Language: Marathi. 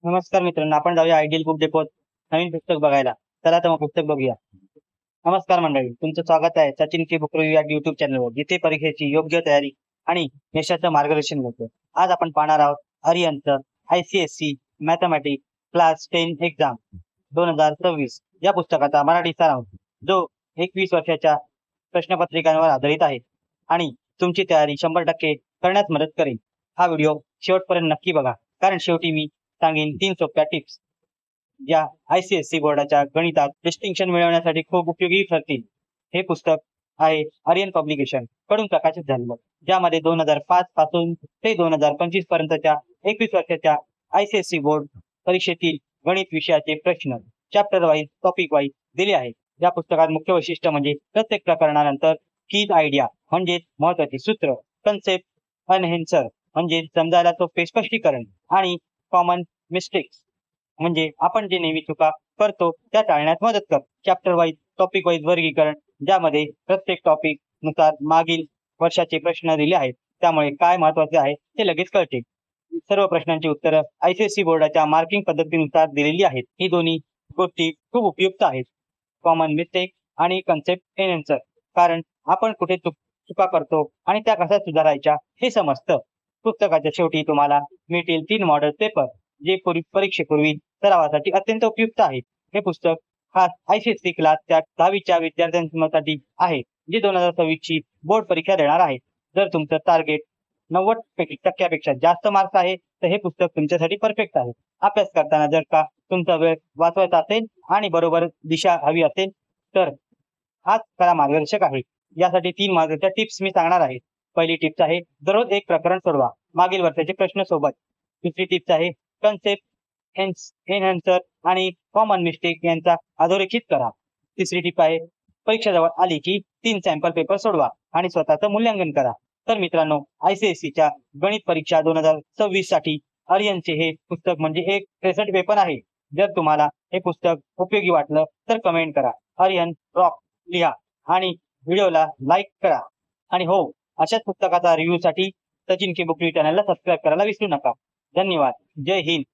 नमस्कार मित्रांनो, आपण जाऊया आयडियल बुक डेपोत नवीन पुस्तक बघायला. चला तर मग पुस्तक बघूया. नमस्कार मंडळी, तुमचं स्वागत आहे सचिन के बुक रिव्ह्यू या युट्यूब चॅनलवर, जिथे परीक्षेची योग्य तयारी आणि यशाचं मार्गदर्शन मिळतं. आज आपण पाहणार आहोत आर्यनचं ICSE मॅथमॅटिक्स क्लास 10 एक्झाम 2026 या पुस्तकाचा मराठी सारांश, जो 21 वर्षाच्या प्रश्नपत्रिकांवर आधारित आहे आणि तुमची तयारी 100% करण्यास मदत करेल. हा व्हिडिओ शेवटपर्यंत नक्की बघा, कारण शेवटी मी सांगेन 3 सोप्या टिप्स ज्या ICSE बोर्डाच्या गणितात डिस्टिंक्शन मिळवण्यासाठी खूप उपयोगी ठरतील. हे पुस्तक आहे आर्यन पब्लिकेशन कडून प्रकाशित झालेलं, ज्यामध्ये 2005 पासून ते 2025 पर्यंतच्या 21 वर्षाच्या ICSE बोर्ड परीक्षेतील गणित विषयाचे प्रश्न चॅप्टर वाईज, टॉपिक वाईज दिले आहेत. या पुस्तकात मुख्य वैशिष्ट्य म्हणजे प्रत्येक प्रकरणानंतर कीज आयडिया म्हणजे महत्वाचे सूत्र, कन्सेप्ट, अनहेन्सर म्हणजे समजायला सोपे स्पष्टीकरण आणि कॉमन मिस्टेक्स म्हणजे आपण जे नेहमी चुका करतो त्या टाळण्यास मदत करतो. चॅप्टर वाईज, टॉपिक वाईज वर्गीकरण, ज्यामध्ये प्रत्येक टॉपिक नुसार मागील वर्षाचे प्रश्न दिले आहेत, त्यामुळे काय महत्वाचे आहे ते लगेच कळते. सर्व प्रश्नांची उत्तरं ICSE बोर्डाच्या मार्किंग पद्धतीनुसार दिलेली आहेत. ही दोन्ही गोष्टी खूप उपयुक्त आहेत, कॉमन मिस्टेक आणि कन्सेप्ट एनएन्सर, कारण आपण कुठे चुका करतो आणि त्या कशा सुधारायच्या हे समजतं. पुस्तकाच्या शेवटी तुम्हाला मिळतील 3 मॉडेल पेपर, जे परीक्षेपूर्वी सरावासाठी अत्यंत उपयुक्त आहे. हे पुस्तक खास ICSE क्लासच्या 10वीच्या विद्यार्थ्यांसाठी आहे, जे 2026 ची बोर्ड परीक्षा देणार आहेत. जर तुमचं टार्गेट 90% जास्त मार्क्स आहे, तर हे पुस्तक तुमच्यासाठी परफेक्ट आहे. अभ्यास करताना जर का तुमचा वेळ वाचवायचा असेल आणि बरोबर दिशा हवी असेल, तर हाच खरा मार्गदर्शक आहे. यासाठी 3 मार्गाच्या टिप्स मी सांगणार आहे. पहिली टिप्स आहे, दररोज एक प्रकरण सोडवा मागील वर्षाचे प्रश्न सोबत. दुसरी टिप्स आहे, कन्सेप्ट, एनहॅन्सर आणि कॉमन मिस्टेक यांचा अधोरेखित करा. तिसरी टिप आहे, परीक्षा जवळ आली की 3 सॅम्पल पेपर सोडवा आणि स्वतःचं मूल्यांकन करा. तर मित्रांनो, ICSEच्या गणित परीक्षा 2026 साठी आर्यनचे हे पुस्तक म्हणजे एक 63 पेपर आहे. जर तुम्हाला हे पुस्तक उपयोगी वाटलं तर कमेंट करा, आर्यन रॉक लिहा आणि व्हिडिओला लाईक करा. आणि हो, अशाच पुस्तकाचा रिव्ह्यू साठी सचिन के बुक चॅनलला सबस्क्राईब करायला विसरू नका. धन्यवाद. जय हिंद.